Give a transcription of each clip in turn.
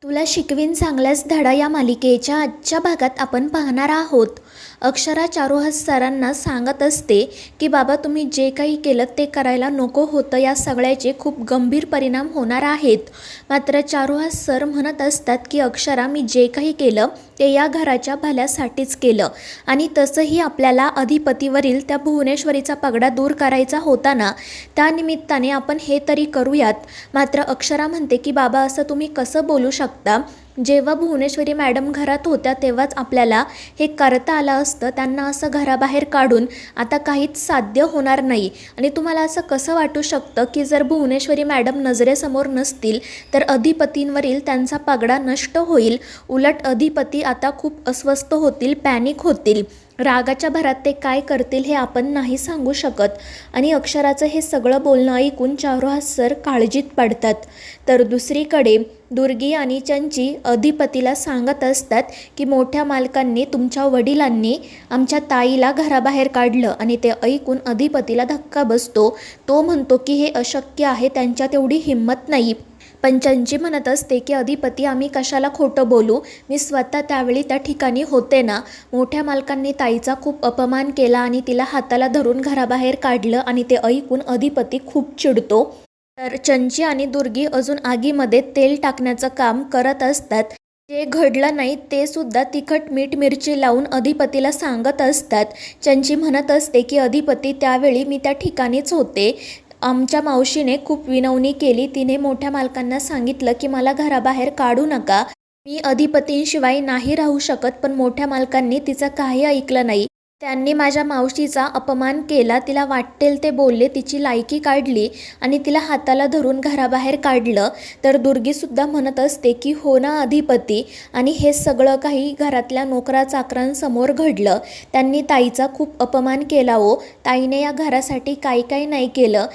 तुला शिकवीन चांगलाच धडा या मालिकेच्या आजच्या भागात आपण पाहणार आहोत. अक्षरा चारुहास सरांना सांगत असते की बाबा तुम्ही जे काही केलं ते करायला नको होतं, या सगळ्याचे खूप गंभीर परिणाम होणार आहेत. मात्र चारुहास सर म्हणत असतात की अक्षरा मी जे काही केलं ते या घराच्या भल्यासाठीच केलं आणि तसंही आपल्याला अधिपतीवरील त्या भुवनेश्वरीचा पगडा दूर करायचा होता ना, त्यानिमित्ताने आपण हे तरी करूयात. मात्र अक्षरा म्हणते की बाबा असं तुम्ही कसं बोलू शकता, जेव्हा भुवनेश्वरी मॅडम घरात होत्या तेव्हाच आपल्याला हे करता आलं असतं. त्यांना असं घराबाहेर काढून आता काहीच साध्य होणार नाही आणि तुम्हाला असं कसं वाटू शकतं की जर भुवनेश्वरी मॅडम नजरेसमोर नसतील तर अधिपतींवरील त्यांचा पगडा नष्ट होईल. उलट अधिपती आता खूप अस्वस्थ होतील, पॅनिक होतील. रागाच्या भरात ते काय करतील हे आपण नाही सांगू शकत. आणि अक्षराचं हे सगळं बोलणं ऐकून चारुहास सर काळजीत पडतात. तर दुसरीकडे दुर्गी आणि चंची अधिपतीला सांगत असतात की मोठ्या मालकांनी, तुमच्या वडिलांनी आमच्या ताईला घराबाहेर काढलं. आणि ते ऐकून अधिपतीला धक्का बसतो. तो म्हणतो की हे अशक्य आहे, त्यांच्यात एवढी हिंमत नाही. पण चंची म्हणत असते की अधिपती आम्ही कशाला खोटं बोलू, मी स्वतः त्यावेळी त्या ठिकाणी होते ना. मोठ्या मालकांनी ताईचा खूप अपमान केला आणि तिला हाताला धरून घराबाहेर काढलं. आणि ते ऐकून अधिपती खूप चिडतो. तर चंची आणि दुर्गी अजून आगीमध्ये तेल टाकण्याचं काम करत असतात. जे घडलं नाही ते सुद्धा तिखट मीठ मिरची लावून अधिपतीला सांगत असतात. चंची म्हणत असते की अधिपती त्यावेळी मी त्या ठिकाणीच होते. आमच्या मावशीने खूप विनवणी केली. तिने मोठ्या मालकांना सांगितलं की मला घराबाहेर काढू नका, मी अधिपतींशिवाय नाही राहू शकत. पण मोठ्या मालकांनी तिचं काही ऐकलं नाही. त्यांनी माझ्या मावशीचा अपमान केला, तिला वाटेल ते बोलले, तिची लायकी काढली आणि तिला हाताला धरून घराबाहेर काढलं. तर दुर्गीसुद्धा म्हणत असते की हो ना अधिपती, आणि हे सगळं काही घरातल्या नोकरा चाकरांसमोर घडलं. त्यांनी ताईचा खूप अपमान केला हो. ताईने या घरासाठी काही काही नाही केलं.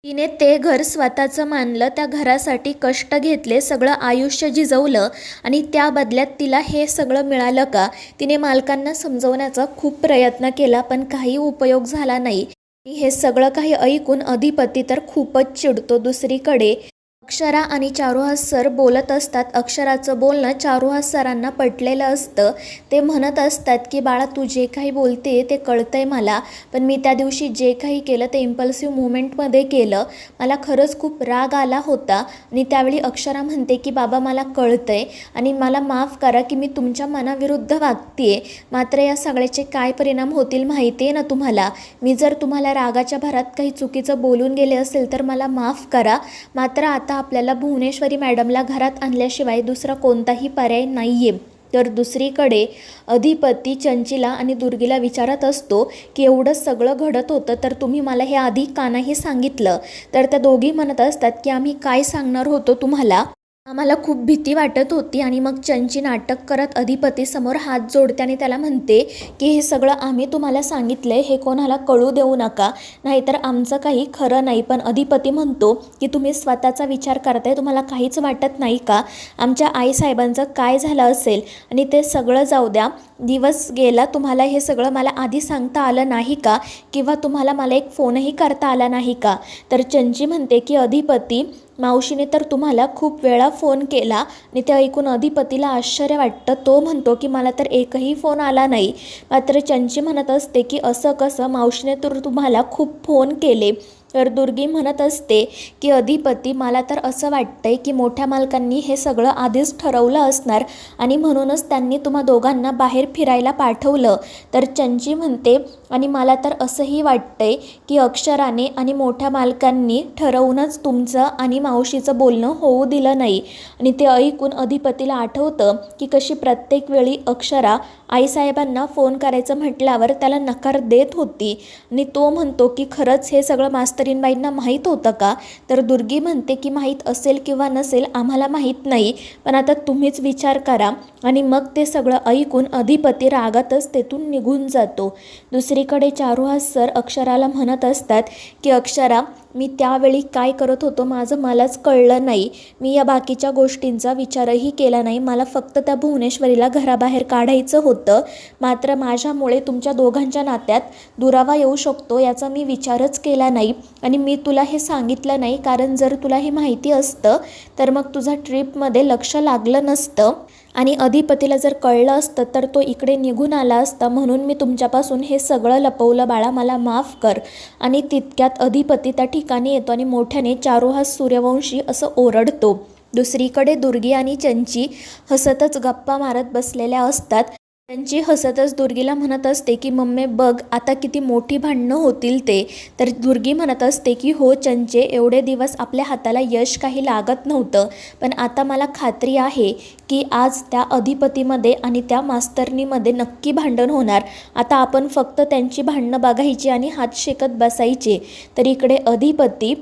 तिने ते घर स्वतःचं मानलं, त्या घरासाठी कष्ट घेतले, सगळं आयुष्य झिजवलं आणि त्या बदल्यात तिला हे सगळं मिळालं का? तिने मालकांना समजवण्याचा खूप प्रयत्न केला पण काही उपयोग झाला नाही. हे सगळं काही ऐकून अधिपती तर खूपच चिडतो. दुसरीकडे अक्षरा आणि चारुहास सर बोलत असतात. अक्षराचं बोलणं चारुहास सरांना पटलेलं असतं. ते म्हणत असतात की बाळा तू जे काही बोलते ते कळतंय मला, पण मी त्या दिवशी जे काही केलं ते इम्पल्सिव्ह मुवमेंटमध्ये केलं. मला खरंच खूप राग आला होता. आणि त्यावेळी अक्षरा म्हणते की बाबा मला कळतंय आणि मला माफ करा की मी तुमच्या मनाविरुद्ध वागते. मात्र या सगळ्याचे काय परिणाम होतील माहिती आहे ना तुम्हाला. मी जर तुम्हाला रागाच्या भरात काही चुकीचं बोलून गेले असेल तर मला माफ करा. मात्र आता आपल्याला भुवनेश्वरी मॅडमला घरात आणल्याशिवाय दुसरा कोणताही पर्याय नाही आहे. तर दुसरीकडे अधिपती चंचीला आणि दुर्गीला विचारत असतो की एवढं सगळं घडत होतं तर तुम्ही मला हे आधी का नाही सांगितलं. तर त्या दोघी म्हणत असतात की आम्ही काय सांगणार होतो तुम्हाला, आम्हाला खूप भीती वाटत होती. आणि मग चंची नाटक करत अधिपतीसमोर हात जोडते आणि त्याला म्हणते की हे सगळं आम्ही तुम्हाला सांगितलं आहे, हे कोणाला कळू देऊ नका, नाहीतर आमचं काही खरं नाही. पण अधिपती म्हणतो की तुम्ही स्वतःचा विचार करताय, तुम्हाला काहीच वाटत नाही का आमच्या आईसाहेबांचं काय झालं असेल. आणि ते सगळं जाऊ द्या, दिवस गेला, तुम्हाला हे सगळं मला आधी सांगता आलं नाही का, किंवा तुम्हाला मला एक फोनही करता आला नाही का. तर चंची म्हणते की अधिपती मावशीने तर तुम्हाला खूप वेळा फोन केला. आणि ते ऐकून अधिपतीला आश्चर्य वाटतं. तो म्हणतो की मला तर एकही फोन आला नाही. मात्र चंची म्हणत असते की असं कसं, मावशीने तर तुम्हाला खूप फोन केले. तर दुर्गी म्हणत असते की अधिपती मला तर असं वाटतंय की मोठ्या मालकांनी हे सगळं आधीच ठरवलं असणार आणि म्हणूनच त्यांनी तुम्हा दोघांना बाहेर फिरायला पाठवलं. तर चंची म्हणते आणि मला तर असंही वाटतंय की अक्षराने आणि मोठ्या मालकांनी ठरवूनच तुमचं आणि मावशीचं बोलणं होऊ दिलं नाही. आणि ते ऐकून अधिपतीला आठवतं की कशी प्रत्येक वेळी अक्षरा आईसाहेबांना फोन करायचं म्हटल्यावर त्याला नकार देत होती. आणि तो म्हणतो की खरंच हे सगळं मास्तरीनबाईंना माहीत होतं का. तर दुर्गी म्हणते की माहीत असेल किंवा नसेल आम्हाला माहीत नाही, पण आता तुम्हीच विचार करा. आणि मग ते सगळं ऐकून अधिपती रागातच तेथून निघून जातो. दुसरीकडे चारुहास सर अक्षराला म्हणत असतात की अक्षरा मी त्यावेळी काय करत होतो माझं मलाच कळलं नाही. मी या बाकीच्या गोष्टींचा विचारही केला नाही. मला फक्त त्या भुवनेश्वरीला घराबाहेर काढायचं होतं. मात्र माझ्यामुळे तुमच्या दोघांच्या नात्यात दुरावा येऊ शकतो याचा मी विचारच केला नाही आणि मी तुला हे सांगितलं नाही, कारण जर तुला हे माहिती असतं तर मग तुझा ट्रिपमध्ये लक्ष लागलं नसतं आणि अधिपतीला जर कळलं असतं तर तो इकडे निघून आला असता. म्हणून मी तुमच्यापासून हे सगळं लपवलं बाळा, मला माफ कर. आणि तितक्यात अधिपती त्या ठिकाणी येतो आणि मोठ्याने चारुहास सूर्यवंशी असं ओरडतो. दुसरीकडे दुर्गी आणि चंची हसतच गप्पा मारत बसलेल्या असतात. चंची हसतच दुर्गीला म्हणत असते की मम्मी बघ आता किती मोठी भांडणं होतील ते. तर दुर्गी म्हणत असते की हो चंचे, एवढे दिवस आपल्या हाताला यश काही लागत नव्हतं, पण आता मला खात्री आहे की आज त्या अधिपतीमध्ये आणि त्या मास्तरनीमध्ये नक्की भांडण होणार. आता आपण फक्त त्यांची भांडणं बघायची आणि हात शेकत बसायचे. तर इकडे अधिपती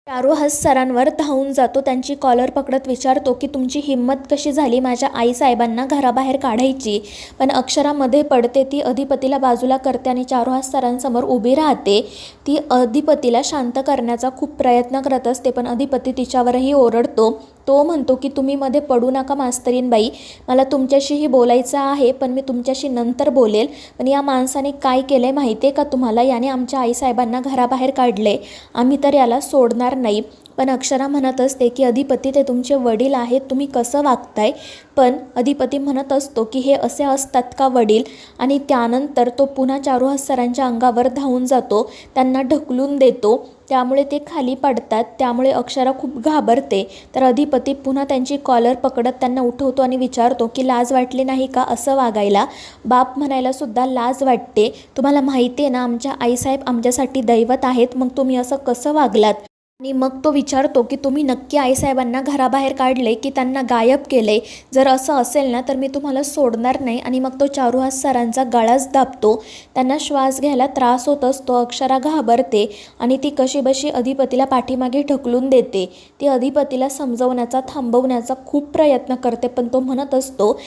चारुहास सरांवर धावून जातो. त्यांची कॉलर पकडत विचारतो की तुमची हिंमत कशी झाली माझ्या आईसाहेबांना घराबाहेर काढायची. पण अक्षरामध्ये पडते. ती अधिपतीला बाजूला करते आणि चारुहास सरांसमोर उभी राहते. ती अधिपतीला शांत करण्याचा खूप प्रयत्न करत असते, पण अधिपती तिच्यावरही ओरडतो. तो म्हणतो की तुम्ही मध्ये पडू नका मास्तरीनबाई, मला तुमच्याशीही बोलायचं आहे, पण मी तुमच्याशी नंतर बोलेल. पण या माणसाने काय केलं आहे माहिती आहे का तुम्हाला? याने आमच्या आईसाहेबांना घराबाहेर काढले, आम्ही तर याला सोडणार नाही. पण अक्षरा म्हणत असते की अधिपती ते तुमचे वडील आहेत, तुम्ही कसं वागताय? पण अधिपती म्हणत असतो की हे असे असतात का वडील? आणि त्यानंतर तो पुन्हा चारुहास सरांच्या अंगावर धावून जातो, त्यांना ढकलून देतो. त्यामुळे ते खाली पडतात. त्यामुळे अक्षरा खूप घाबरते. तर अधिपती पुन्हा त्यांची कॉलर पकडत त्यांना उठवतो आणि विचारतो की लाज वाटली नाही का असं वागायला? बाप म्हणायला सुद्धा लाज वाटते. तुम्हाला माहिती आहे ना आमच्या आईसाहेब आमच्यासाठी दैवत आहेत, मग तुम्ही असं कसं वागलात? आणि मग तो विचारतो की तुम्ही नक्की आईसाहेबांना घराबाहेर काढले की त्यांना गायब केले? जर असं असेल ना तर मी तुम्हाला सोडणार नाही. आणि मग तो चारुहास सरांचा गळाच दाबतो. त्यांना श्वास घ्यायला त्रास होत असतो. अक्षरा घाबरते आणि ती कशीबशी अधिपतीला पाठीमागे ढकलून देते. ती अधिपतीला समजवण्याचा थांबवण्याचा खूप प्रयत्न करते, पण तो म्हणत असतो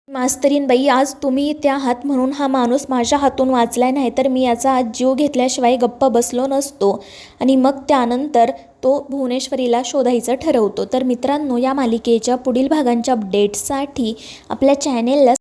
मास्तरीनबाई आज तुम्ही त्या आहात म्हणून हा माणूस माझ्या हातून वाचलाय, नाही तर मी याचा आज जीव घेतल्याशिवाय गप्प बसलो नसतो. आणि मग त्यानंतर तो भुवनेश्वरीला शोधायचं ठरवतो. तर मित्रांनो, या मालिकेच्या पुढील भागांच्या अपडेट्ससाठी आपल्या चॅनेलला